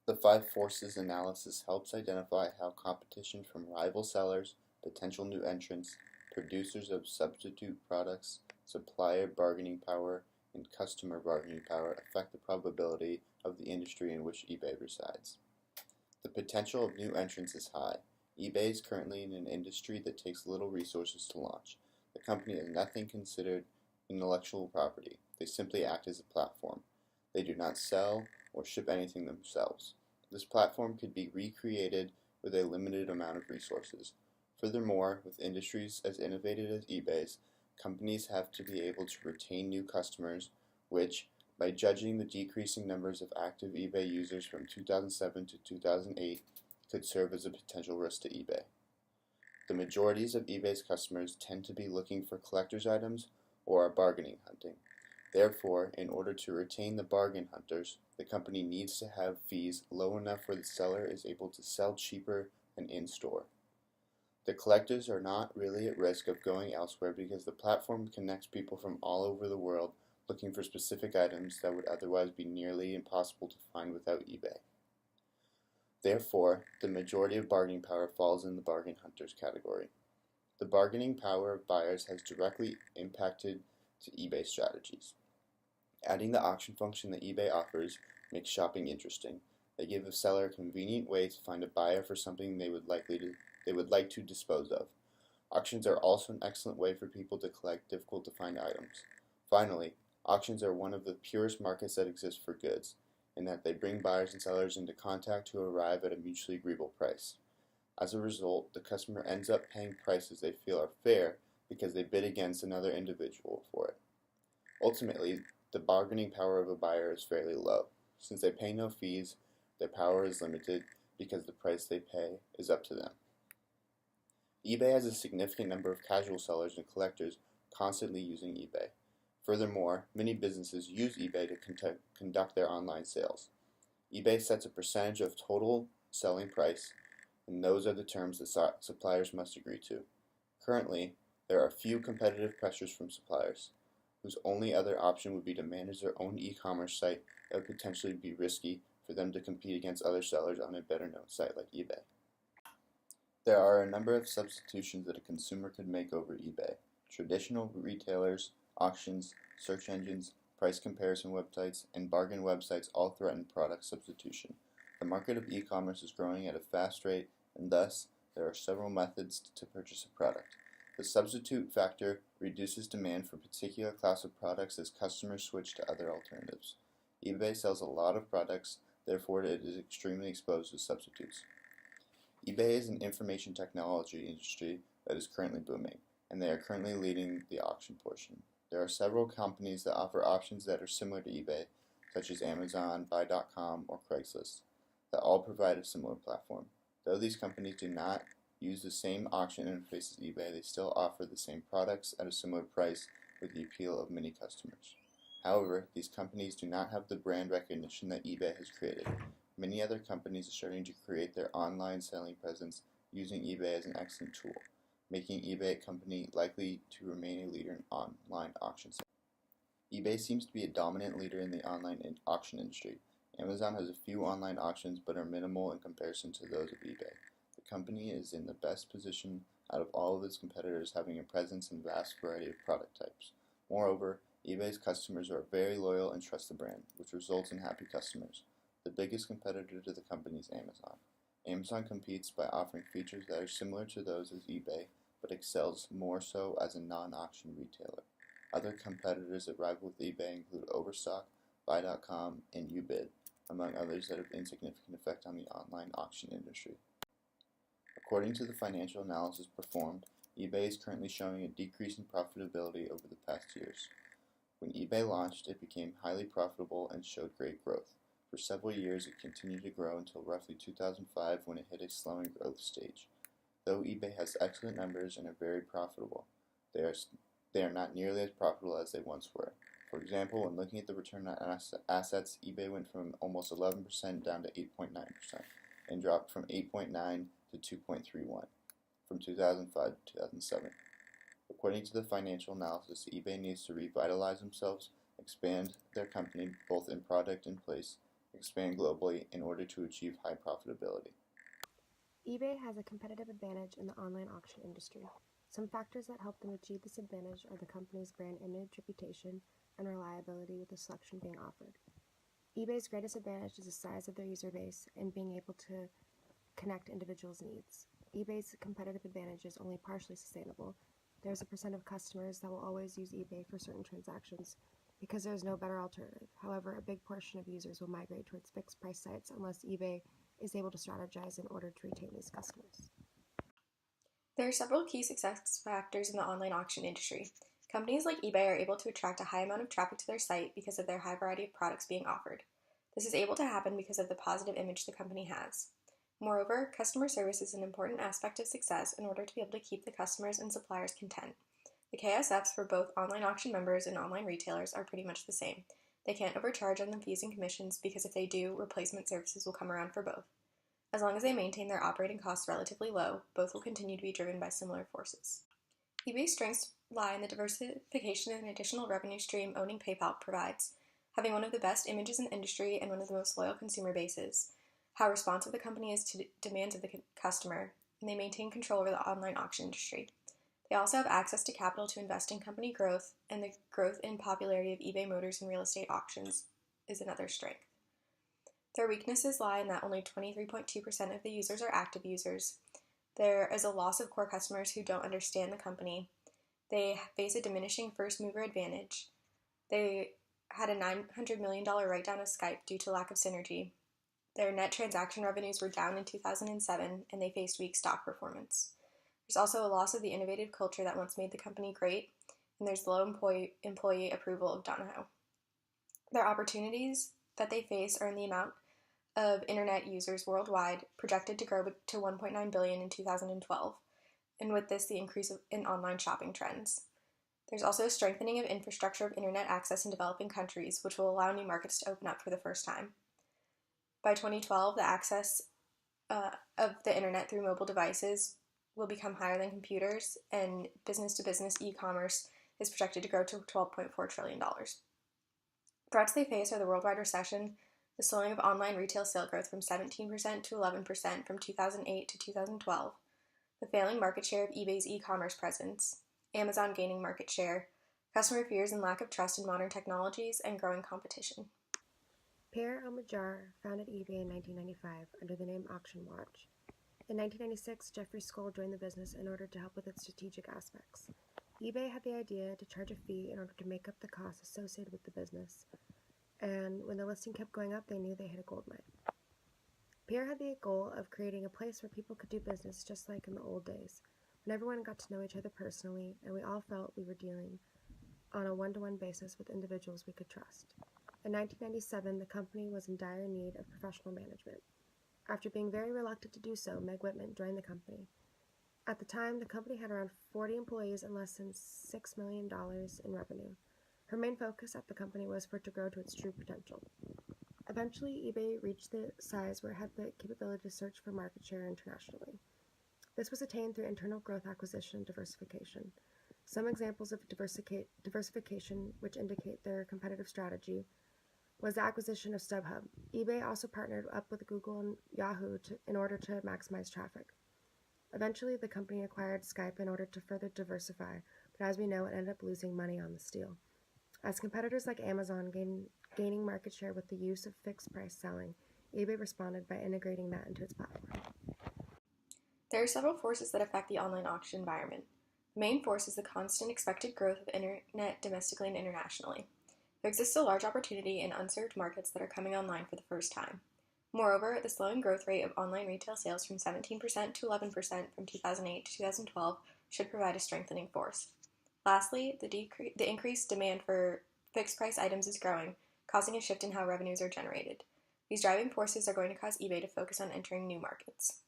The five forces analysis helps identify how competition from rival sellers, potential new entrants, producers of substitute products, supplier bargaining power, and customer bargaining power affect the probability of the industry in which eBay resides. The potential of new entrants is high. eBay is currently in an industry that takes little resources to launch. The company has nothing considered intellectual property. They simply act as a platform. They do not sell or ship anything themselves. This platform could be recreated with a limited amount of resources. Furthermore, with industries as innovative as eBay's, companies have to be able to retain new customers, which, by judging the decreasing numbers of active eBay users from 2007 to 2008, could serve as a potential risk to eBay. The majorities of eBay's customers tend to be looking for collector's items or are bargaining hunting. Therefore, in order to retain the bargain hunters, the company needs to have fees low enough where the seller is able to sell cheaper than in-store. The collectors are not really at risk of going elsewhere because the platform connects people from all over the world looking for specific items that would otherwise be nearly impossible to find without eBay. Therefore, the majority of bargaining power falls in the bargain hunters category. The bargaining power of buyers has directly impacted to eBay strategies. Adding the auction function that eBay offers makes shopping interesting. They give a seller a convenient way to find a buyer for something they would like to dispose of. Auctions are also an excellent way for people to collect difficult to find items. Finally, auctions are one of the purest markets that exist for goods, in that they bring buyers and sellers into contact who arrive at a mutually agreeable price. As a result, the customer ends up paying prices they feel are fair because they bid against another individual for it. Ultimately, the bargaining power of a buyer is fairly low. Since they pay no fees, their power is limited because the price they pay is up to them. eBay has a significant number of casual sellers and collectors constantly using eBay. Furthermore, many businesses use eBay to conduct their online sales. eBay sets a percentage of total selling price, and those are the terms that suppliers must agree to. Currently, there are few competitive pressures from suppliers, whose only other option would be to manage their own e-commerce site that would potentially be risky for them to compete against other sellers on a better-known site like eBay. There are a number of substitutions that a consumer could make over eBay. Traditional retailers, auctions, search engines, price comparison websites, and bargain websites all threaten product substitution. The market of e-commerce is growing at a fast rate, and thus, there are several methods to purchase a product. The substitute factor reduces demand for a particular class of products as customers switch to other alternatives. eBay sells a lot of products, therefore it is extremely exposed to substitutes. eBay is an information technology industry that is currently booming, and they are currently leading the auction portion. There are several companies that offer options that are similar to eBay, such as Amazon, Buy.com, or Craigslist, that all provide a similar platform. Though these companies do not use the same auction interface as eBay, they still offer the same products at a similar price with the appeal of many customers. However, these companies do not have the brand recognition that eBay has created. Many other companies are starting to create their online selling presence using eBay as an excellent tool, making eBay a company likely to remain a leader in online auction sales. eBay seems to be a dominant leader in the online auction industry. Amazon has a few online auctions but are minimal in comparison to those of eBay. The company is in the best position out of all of its competitors, having a presence in a vast variety of product types. Moreover, eBay's customers are very loyal and trust the brand, which results in happy customers. The biggest competitor to the company is Amazon. Amazon competes by offering features that are similar to those of eBay, but excels more so as a non-auction retailer. Other competitors that rival with eBay include Overstock, Buy.com, and Ubid, among others that have insignificant effect on the online auction industry. According to the financial analysis performed, eBay is currently showing a decrease in profitability over the past years. When eBay launched, it became highly profitable and showed great growth. For several years, it continued to grow until roughly 2005 when it hit a slowing growth stage. Though eBay has excellent numbers and are very profitable, they are not nearly as profitable as they once were. For example, when looking at the return on assets, eBay went from almost 11% down to 8.9% and dropped from 8.9 to 2.31 from 2005 to 2007. According to the financial analysis, eBay needs to revitalize themselves, expand their company both in product and place, expand globally in order to achieve high profitability. eBay has a competitive advantage in the online auction industry. Some factors that help them achieve this advantage are the company's brand image, reputation, and reliability with the selection being offered. eBay's greatest advantage is the size of their user base and being able to connect individuals' needs. eBay's competitive advantage is only partially sustainable. There's a percent of customers that will always use eBay for certain transactions because there is no better alternative. However, a big portion of users will migrate towards fixed price sites unless eBay is able to strategize in order to retain these customers. There are several key success factors in the online auction industry. Companies like eBay are able to attract a high amount of traffic to their site because of their high variety of products being offered. This is able to happen because of the positive image the company has. Moreover, customer service is an important aspect of success in order to be able to keep the customers and suppliers content. The KSFs for both online auction members and online retailers are pretty much the same. They can't overcharge on the fees and commissions because if they do, replacement services will come around for both. As long as they maintain their operating costs relatively low, both will continue to be driven by similar forces. eBay's strengths lie in the diversification and additional revenue stream owning PayPal provides, having one of the best images in the industry and one of the most loyal consumer bases, how responsive the company is to demands of the customer, and they maintain control over the online auction industry. They also have access to capital to invest in company growth, and the growth in popularity of eBay Motors and real estate auctions is another strength. Their weaknesses lie in that only 23.2% of the users are active users. There is a loss of core customers who don't understand the company. They face a diminishing first mover advantage. They had a $900 million write-down of Skype due to lack of synergy. Their net transaction revenues were down in 2007, and they faced weak stock performance. There's also a loss of the innovative culture that once made the company great, and there's low employee approval of Donahoe. Their opportunities that they face are in the amount of internet users worldwide, projected to grow to 1.9 billion in 2012, and with this, the increase in online shopping trends. There's also a strengthening of infrastructure of internet access in developing countries, which will allow new markets to open up for the first time. By 2012, the access of the internet through mobile devices will become higher than computers, and business-to-business e-commerce is projected to grow to $12.4 trillion. Threats they face are the worldwide recession, the slowing of online retail sale growth from 17% to 11% from 2008 to 2012, the failing market share of eBay's e-commerce presence, Amazon gaining market share, customer fears and lack of trust in modern technologies, and growing competition. Pierre Omidyar founded eBay in 1995 under the name Auction Watch. In 1996, Jeffrey Skoll joined the business in order to help with its strategic aspects. eBay had the idea to charge a fee in order to make up the costs associated with the business, and when the listing kept going up, they knew they hit a gold mine. Pierre had the goal of creating a place where people could do business just like in the old days, when everyone got to know each other personally, and we all felt we were dealing on a one-to-one basis with individuals we could trust. In 1997, the company was in dire need of professional management. After being very reluctant to do so, Meg Whitman joined the company. At the time, the company had around 40 employees and less than $6 million in revenue. Her main focus at the company was for it to grow to its true potential. Eventually, eBay reached the size where it had the capability to search for market share internationally. This was attained through internal growth, acquisition, and diversification. Some examples of diversification which indicate their competitive strategy was the acquisition of StubHub. eBay also partnered up with Google and Yahoo in order to maximize traffic. Eventually, the company acquired Skype in order to further diversify, but as we know, it ended up losing money on this deal. As competitors like Amazon gaining market share with the use of fixed-price selling, eBay responded by integrating that into its platform. There are several forces that affect the online auction environment. The main force is the constant expected growth of internet domestically and internationally. There exists a large opportunity in unserved markets that are coming online for the first time. Moreover, the slowing growth rate of online retail sales from 17% to 11% from 2008 to 2012 should provide a strengthening force. Lastly, the increased demand for fixed-price items is growing, causing a shift in how revenues are generated. These driving forces are going to cause eBay to focus on entering new markets.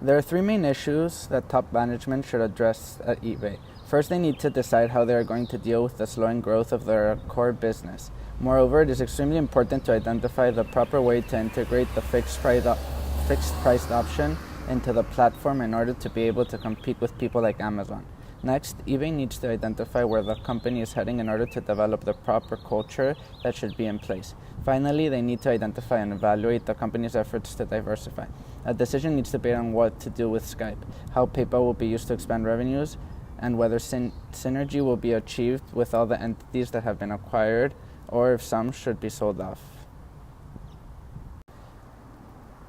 There are three main issues that top management should address at eBay. First, they need to decide how they are going to deal with the slowing growth of their core business. Moreover, it is extremely important to identify the proper way to integrate the fixed-priced option into the platform in order to be able to compete with people like Amazon. Next, eBay needs to identify where the company is heading in order to develop the proper culture that should be in place. Finally, they need to identify and evaluate the company's efforts to diversify. A decision needs to be on what to do with Skype, how PayPal will be used to expand revenues, and whether synergy will be achieved with all the entities that have been acquired, or if some should be sold off.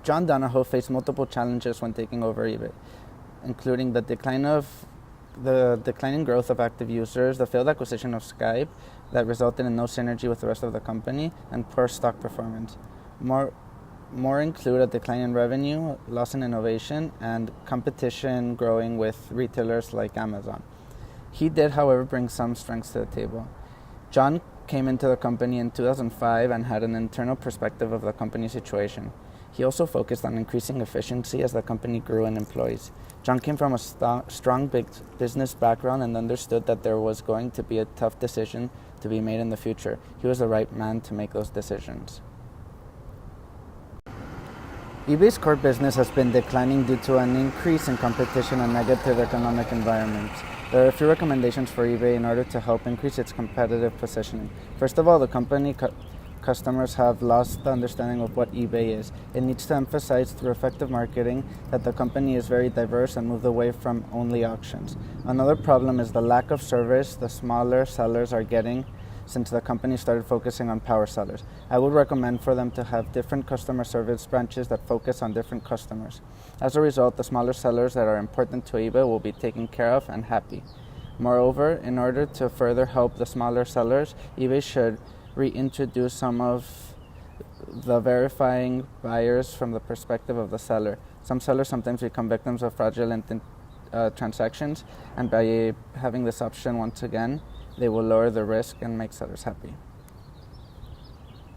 John Donahoe faced multiple challenges when taking over eBay, including the declining growth of active users, the failed acquisition of Skype that resulted in no synergy with the rest of the company, and poor stock performance. More include a decline in revenue, loss in innovation, and competition growing with retailers like Amazon. He did, however, bring some strengths to the table. John came into the company in 2005 and had an internal perspective of the company's situation. He also focused on increasing efficiency as the company grew in employees. John came from a strong big business background and understood that there was going to be a tough decision to be made in the future. He was the right man to make those decisions. eBay's core business has been declining due to an increase in competition and negative economic environments. There are a few recommendations for eBay in order to help increase its competitive positioning. First of all, the company customers have lost the understanding of what eBay is. It needs to emphasize through effective marketing that the company is very diverse and move away from only auctions. Another problem is the lack of service the smaller sellers are getting since the company started focusing on power sellers. I would recommend for them to have different customer service branches that focus on different customers. As a result, the smaller sellers that are important to eBay will be taken care of and happy. Moreover, in order to further help the smaller sellers, eBay should reintroduce some of the verifying buyers from the perspective of the seller. Some sellers sometimes become victims of fraudulent transactions, and by having this option once again, they will lower the risk and make sellers happy.